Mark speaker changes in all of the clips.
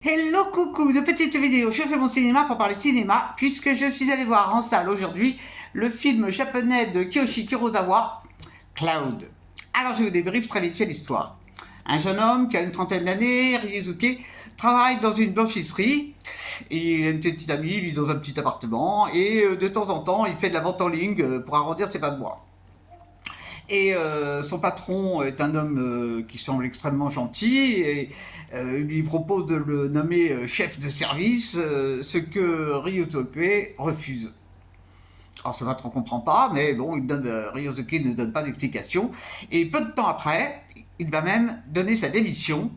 Speaker 1: Hello coucou, de petite vidéo, je fais mon cinéma pour parler cinéma, puisque je suis allé voir en salle aujourd'hui le film japonais de Kiyoshi Kurosawa, Cloud. Alors je vous débriefe très vite fait l'histoire. Un jeune homme qui a une trentaine d'années, Ryusuke, travaille dans une blanchisserie, il a une petite amie, il vit dans un petit appartement, et de temps en temps il fait de la vente en ligne pour arrondir ses fins de mois. Et son patron est un homme qui semble extrêmement gentil et lui propose de le nommer chef de service, ce que Ryosuke refuse. Alors ce patron ne comprend pas, mais bon, Ryosuke ne donne pas d'explication. Et peu de temps après, il va même donner sa démission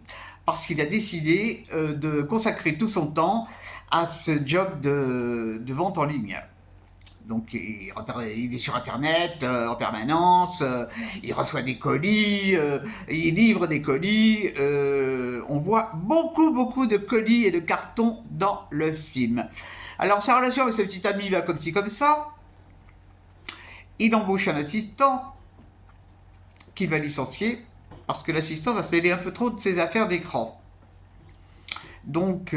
Speaker 1: parce qu'il a décidé de consacrer tout son temps à ce job de vente en ligne. Donc il est sur Internet en permanence, il reçoit des colis, il livre des colis. On voit beaucoup de colis et de cartons dans le film. Alors sa relation avec ce petit ami va comme ci comme ça. Il embauche un assistant qu'il va licencier parce que l'assistant va se mêler un peu trop de ses affaires d'écran. Donc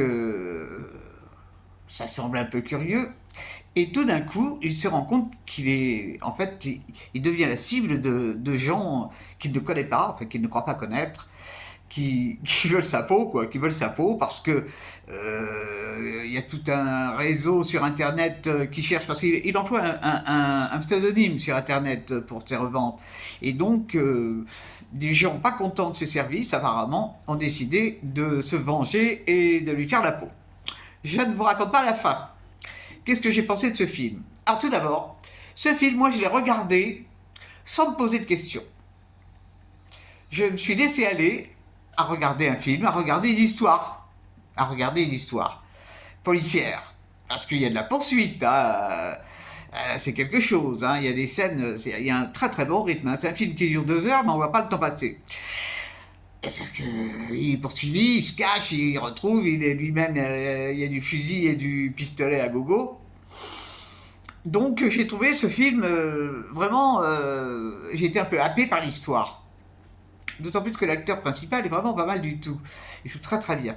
Speaker 1: ça semble un peu curieux. Et tout d'un coup, il se rend compte qu'il est, en fait, il devient la cible de gens qu'il ne connaît pas, enfin qu'il ne croit pas connaître, qui veulent sa peau, quoi, qui veulent sa peau parce que il y a tout un réseau sur Internet qui cherche, parce qu'il emploie un pseudonyme sur Internet pour ses reventes. Et donc, des gens pas contents de ses services, apparemment, ont décidé de se venger et de lui faire la peau. Je ne vous raconte pas la fin. Qu'est-ce que j'ai pensé de ce film? Alors tout d'abord, ce film, moi je l'ai regardé sans me poser de questions. Je me suis laissé aller à regarder un film, à regarder une histoire policière. Parce qu'il y a de la poursuite, hein, c'est quelque chose, hein, il y a des scènes, il y a un très bon rythme. Hein. C'est un film qui dure 2 heures, mais on ne voit pas le temps passer. Il est poursuivi, il se cache, il retrouve, il est lui-même, il y a du fusil et du pistolet à gogo. Donc j'ai trouvé ce film vraiment, j'ai été un peu happé par l'histoire. D'autant plus que l'acteur principal est vraiment pas mal du tout. Il joue très bien.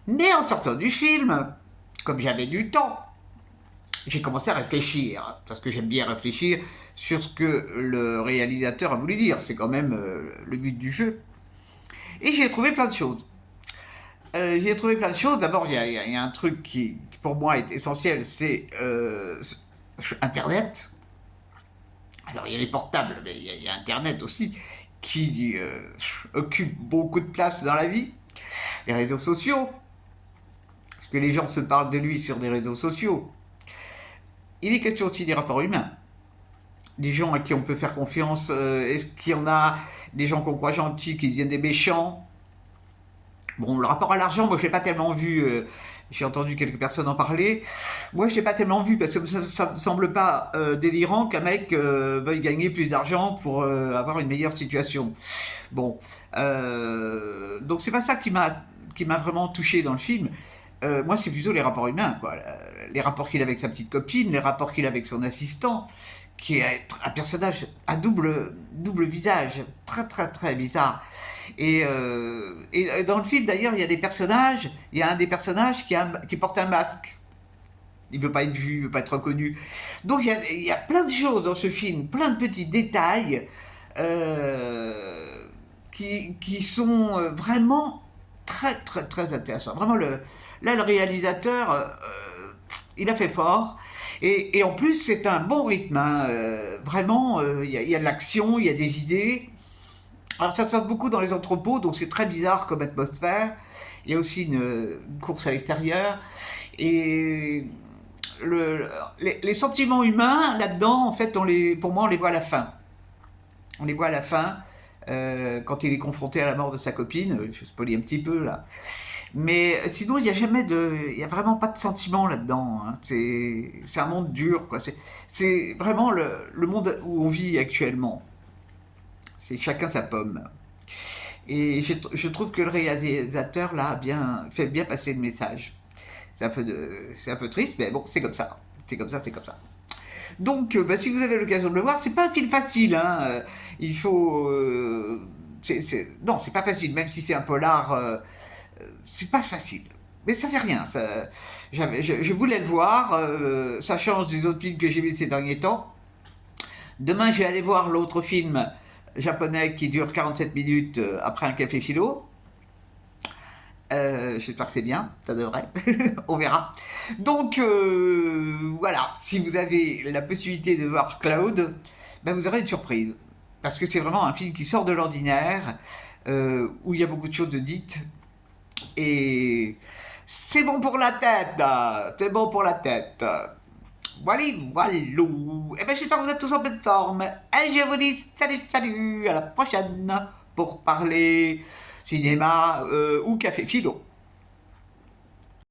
Speaker 1: Mais en sortant du film, comme j'avais du temps, j'ai commencé à réfléchir, parce que j'aime bien réfléchir sur ce que le réalisateur a voulu dire. C'est quand même le but du jeu. Et j'ai trouvé plein de choses. J'ai trouvé plein de choses. D'abord, il y a un truc qui, pour moi, est essentiel, c'est Internet. Alors, il y a les portables, mais il y a Internet aussi, qui occupe beaucoup de place dans la vie. Les réseaux sociaux, parce que les gens se parlent de lui sur des réseaux sociaux. Il est question aussi des rapports humains. Des gens à qui on peut faire confiance. Est-ce qu'il y en a des gens qu'on croit gentils qui deviennent des méchants? Bon, le rapport à l'argent, moi je l'ai pas tellement vu. J'ai entendu quelques personnes en parler. Moi je l'ai pas tellement vu parce que ça me semble pas délirant qu'un mec veuille gagner plus d'argent pour avoir une meilleure situation. Bon, donc c'est pas ça qui m'a vraiment touché dans le film. Moi c'est plutôt les rapports humains, quoi. Les rapports qu'il a avec sa petite copine, les rapports qu'il a avec son assistant, qui est un personnage à double visage, très bizarre. Et dans le film, d'ailleurs, il y a des personnages. Il y a un des personnages qui porte un masque. Il ne veut pas être vu, il ne veut pas être reconnu. Donc il y a plein de choses dans ce film, plein de petits détails qui sont vraiment très intéressants. Vraiment, là, le réalisateur, il a fait fort. Et en plus, c'est un bon rythme. Hein. Vraiment, il y a de l'action, il y a des idées. Alors ça se passe beaucoup dans les entrepôts, donc c'est très bizarre comme atmosphère. Il y a aussi une course à l'extérieur. Et les sentiments humains, là-dedans, en fait, pour moi, on les voit à la fin. On les voit à la fin, quand il est confronté à la mort de sa copine. Je spoilie un petit peu, là. Mais sinon, il y a vraiment pas de sentiments là-dedans. Hein. C'est un monde dur, quoi. C'est vraiment le monde où on vit actuellement. C'est chacun sa pomme. Et je trouve que le réalisateur là fait bien passer le message. C'est un peu triste, mais bon, c'est comme ça. C'est comme ça. Donc, bah, si vous avez l'occasion de le voir, c'est pas un film facile. Hein. Il faut. Non, c'est pas facile, même si c'est un polar. C'est pas facile. Mais ça fait rien. Je voulais le voir. Ça change des autres films que j'ai vus ces derniers temps. Demain, je vais aller voir l'autre film japonais qui dure 47 minutes après un café philo. J'espère que c'est bien, ça devrait, on verra. Donc voilà, si vous avez la possibilité de voir Cloud, ben vous aurez une surprise. Parce que c'est vraiment un film qui sort de l'ordinaire, où il y a beaucoup de choses dites. Et c'est bon pour la tête, c'est bon pour la tête. Voilà, voilà. Et ben j'espère que vous êtes tous en pleine forme. Et je vous dis salut, salut, à la prochaine pour parler cinéma ou café philo.